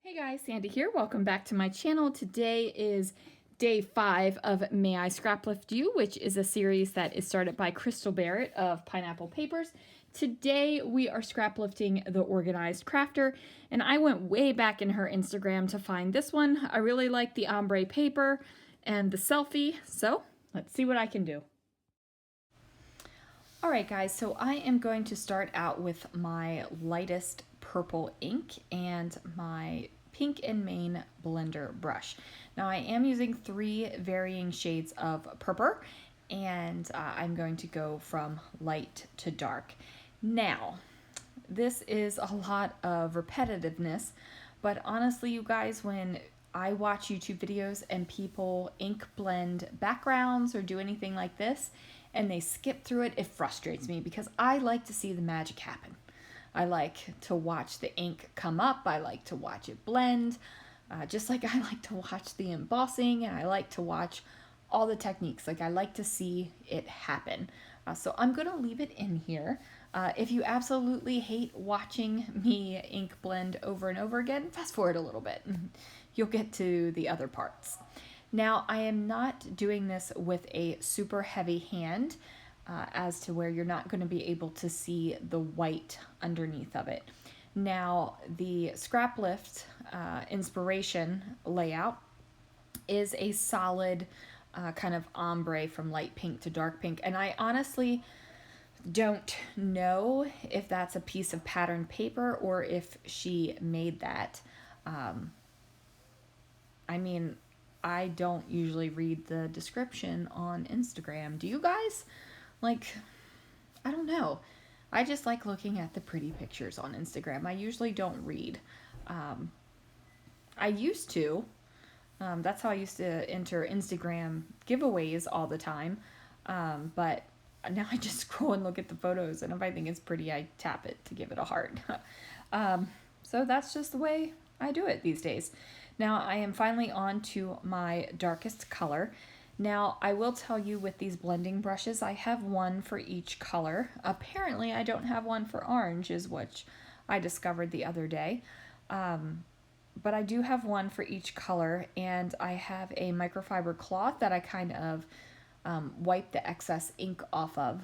Hey guys, Sandy here. Welcome back to my channel. Today is day 5 of May I Scraplift You, which is a series that is started by Crystal Barrett of Pineapple Papers. Today we are scraplifting the Organized Crafter, and I went way back in her Instagram to find this one. I really like the ombre paper and the selfie, so let's see what I can do. Alright guys, so I am going to start out with my lightest purple ink and my Pink and Main blender brush. Now I am using 3 varying shades of purple, and I'm going to go from light to dark. Now, this is a lot of repetitiveness, but honestly you guys, when I watch YouTube videos and people ink blend backgrounds or do anything like this and they skip through it, it frustrates me because I like to see the magic happen. I like to watch the ink come up. I like to watch it blend, just like I like to watch the embossing, and I like to watch all the techniques. Like I like to see it happen. So I'm going to leave it in here. If you absolutely hate watching me ink blend over and over again, fast forward a little bit. You'll get to the other parts. Now, I am not doing this with a super heavy hand, as to where you're not going to be able to see the white underneath of it. Now, the Scraplift inspiration layout is a solid kind of ombre from light pink to dark pink, and I honestly don't know if that's a piece of patterned paper or if she made that. I mean, I don't usually read the description on Instagram. Do you guys? Like, I don't know. I just like looking at the pretty pictures on Instagram. I usually don't read. I used to. That's how I used to enter Instagram giveaways all the time. But now I just scroll and look at the photos, and if I think it's pretty, I tap it to give it a heart. So that's just the way I do it these days. Now I am finally on to my darkest color. Now, I will tell you, with these blending brushes, I have one for each color. Apparently, I don't have one for orange, is what I discovered the other day. But I do have one for each color, and I have a microfiber cloth that I kind of wipe the excess ink off of,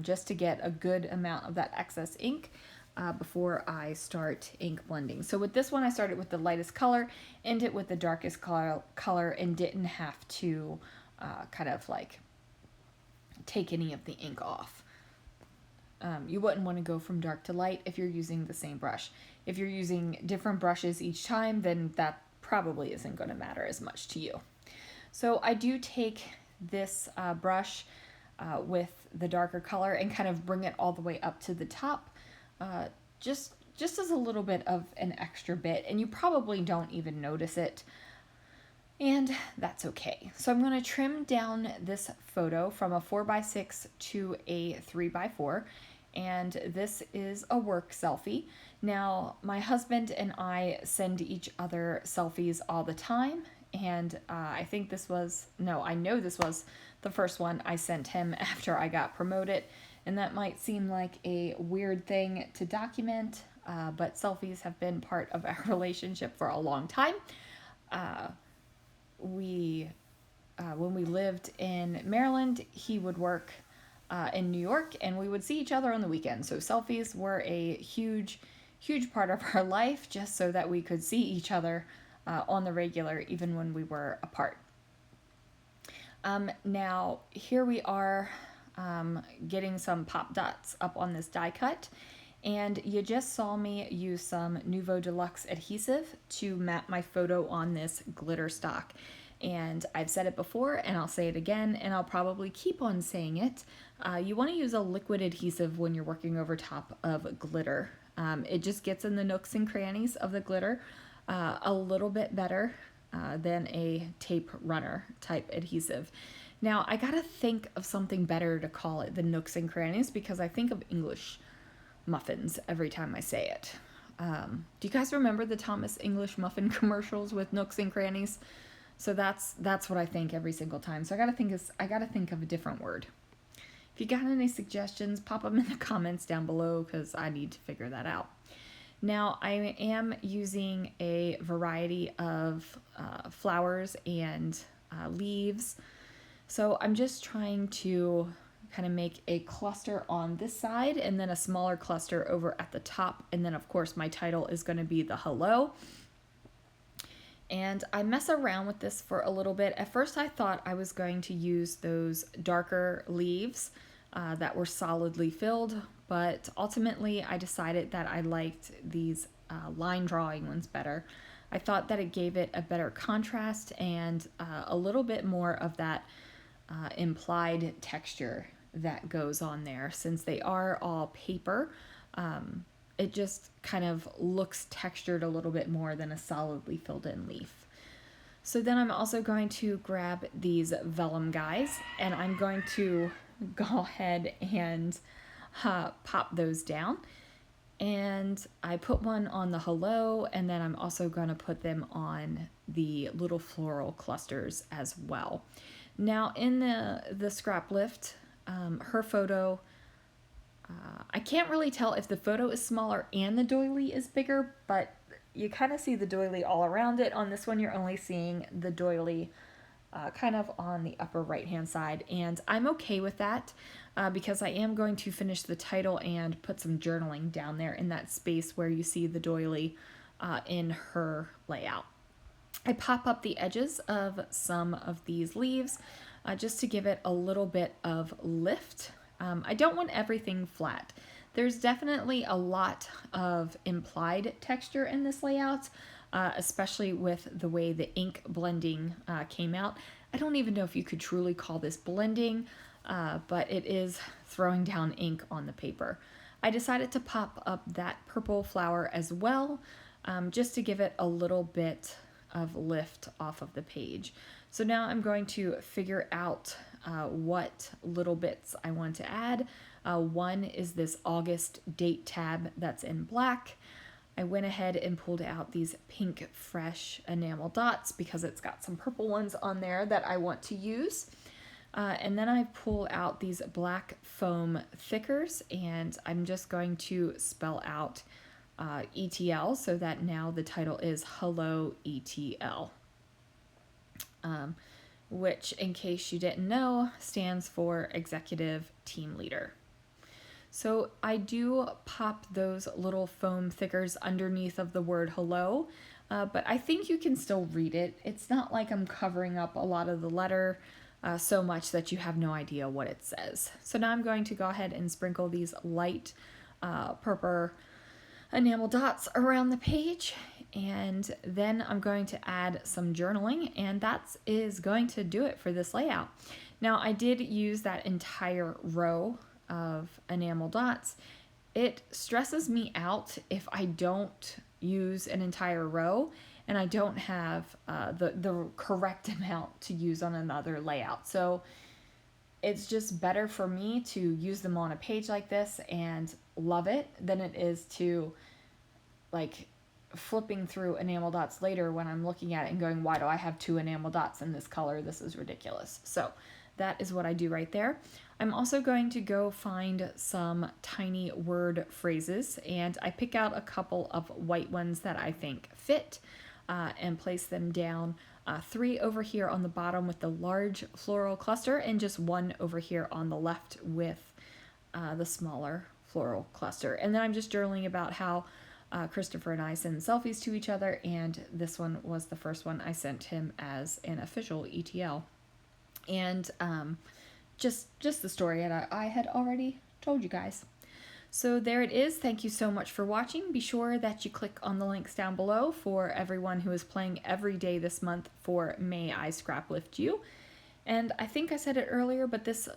just to get a good amount of that excess ink before I start ink blending. So with this one, I started with the lightest color, ended with the darkest color, and didn't have to kind of like take any of the ink off. You wouldn't want to go from dark to light if you're using the same brush. If you're using different brushes each time, then that probably isn't going to matter as much to you. So I do take this brush with the darker color and kind of bring it all the way up to the top, just as a little bit of an extra bit, and you probably don't even notice it, and that's okay. So I'm going to trim down this photo from a 4x6 to a 3x4, and this is a work selfie. Now, my husband and I send each other selfies all the time, and I know this was the first one I sent him after I got promoted. And that might seem like a weird thing to document, but selfies have been part of our relationship for a long time. When we lived in Maryland, he would work in New York, and we would see each other on the weekend. So selfies were a huge part of our life, just so that we could see each other on the regular, even when we were apart. Now, here we are, getting some pop dots up on this die cut, and you just saw me use some Nuvo Deluxe adhesive to map my photo on this glitter stock. And I've said it before, and I'll say it again, and I'll probably keep on saying it. You want to use a liquid adhesive when you're working over top of glitter. It just gets in the nooks and crannies of the glitter a little bit better than a tape runner type adhesive. Now, I gotta think of something better to call it than nooks and crannies, because I think of English muffins every time I say it. Do you guys remember the Thomas English muffin commercials with nooks and crannies? So that's what I think every single time. So I gotta think of a different word. If you got any suggestions, pop them in the comments down below, because I need to figure that out. Now I am using a variety of flowers and leaves. So I'm just trying to kind of make a cluster on this side and then a smaller cluster over at the top. And then of course my title is going to be the hello. And I mess around with this for a little bit. At first I thought I was going to use those darker leaves that were solidly filled, but ultimately I decided that I liked these line drawing ones better. I thought that it gave it a better contrast and a little bit more of that implied texture that goes on there. Since they are all paper, it just kind of looks textured a little bit more than a solidly filled in leaf. So then I'm also going to grab these vellum guys and I'm going to go ahead and pop those down. And I put one on the hello, and then I'm also going to put them on the little floral clusters as well. Now in the Scraplift, her photo, I can't really tell if the photo is smaller and the doily is bigger, but you kind of see the doily all around it. On this one, you're only seeing the doily kind of on the upper right hand side, and I'm okay with that because I am going to finish the title and put some journaling down there in that space where you see the doily in her layout. I pop up the edges of some of these leaves just to give it a little bit of lift. I don't want everything flat. There's definitely a lot of implied texture in this layout, especially with the way the ink blending came out. I don't even know if you could truly call this blending, but it is throwing down ink on the paper. I decided to pop up that purple flower as well, just to give it a little bit of lift off of the page. So now I'm going to figure out what little bits I want to add. One is this August date tab that's in black. I went ahead and pulled out these pink fresh enamel dots because it's got some purple ones on there that I want to use. And then I pull out these black foam thickers, and I'm just going to spell out ETL so that now the title is Hello ETL. Which, in case you didn't know, stands for Executive Team Leader. So I do pop those little foam thickers underneath of the word hello, but I think you can still read it. It's not like I'm covering up a lot of the letter so much that you have no idea what it says. So now I'm going to go ahead and sprinkle these light purple enamel dots around the page, and then I'm going to add some journaling, and that is going to do it for this layout. Now I did use that entire row of enamel dots. It stresses me out if I don't use an entire row and I don't have the correct amount to use on another layout. So it's just better for me to use them on a page like this and love it than it is to like flipping through enamel dots later when I'm looking at it and going, why do I have 2 enamel dots in this color? This is ridiculous. So that is what I do right there. I'm also going to go find some tiny word phrases, and I pick out a couple of white ones that I think fit and place them down. 3 over here on the bottom with the large floral cluster, and just 1 over here on the left with the smaller floral cluster. And then I'm just journaling about how Christopher and I send selfies to each other, and this one was the first one I sent him as an official ETL. And just the story that I had already told you guys. So there it is. Thank you so much for watching. Be sure that you click on the links down below for everyone who is playing every day this month for May I Scraplift You. And I think I said it earlier, but this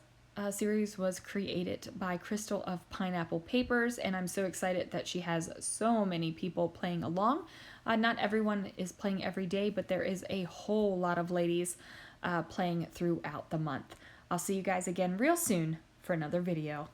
series was created by Crystal of Pineapple Papers, and I'm so excited that she has so many people playing along. Not everyone is playing every day, but there is a whole lot of ladies playing throughout the month. I'll see you guys again real soon for another video.